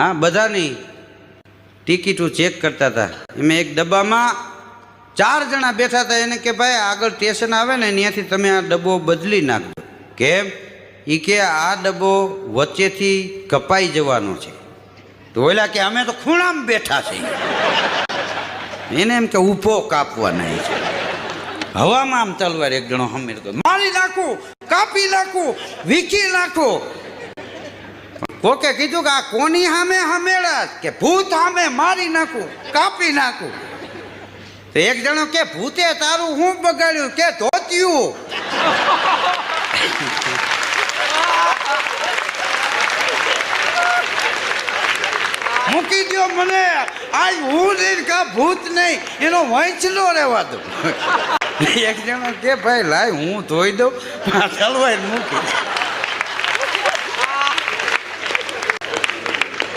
હા, બધાની ટિકિટો ચેક કરતા હતા. એમાં એક ડબ્બામાં 4 જણા બેઠા હતા. એને કે ભાઈ આગળ સ્ટેશન આવે ને ત્યાંથી તમે આ ડબ્બો બદલી નાખજો. કેમ? એ કે આ ડબ્બો વચ્ચેથી કપાઈ જવાનો છે. તો ઓલા કે અમે તો ખૂણામાં બેઠા છીએ. એને એમ કે ઊભો કાપવાના છે. હવામાં આમ તલવાર એક જણો હમીર તો મારી નાખું, કાપી નાખું, વીખી નાખું. કોકે કીધું કે આ કોની સામે હમેળા કે ભૂત સામે મારી નાખું, કાપી નાખું. તો એક જણો કે ભૂતે તારું હું બગાડ્યું કે ધોતિયું. મૂકી દો મને, આજ હું નહીં કા ભૂત નહીં, એનો વંચલો રહેવા દો. એક જણો કે ભાઈ લાય હું ધોઈ દઉં, તલવાર મૂકી.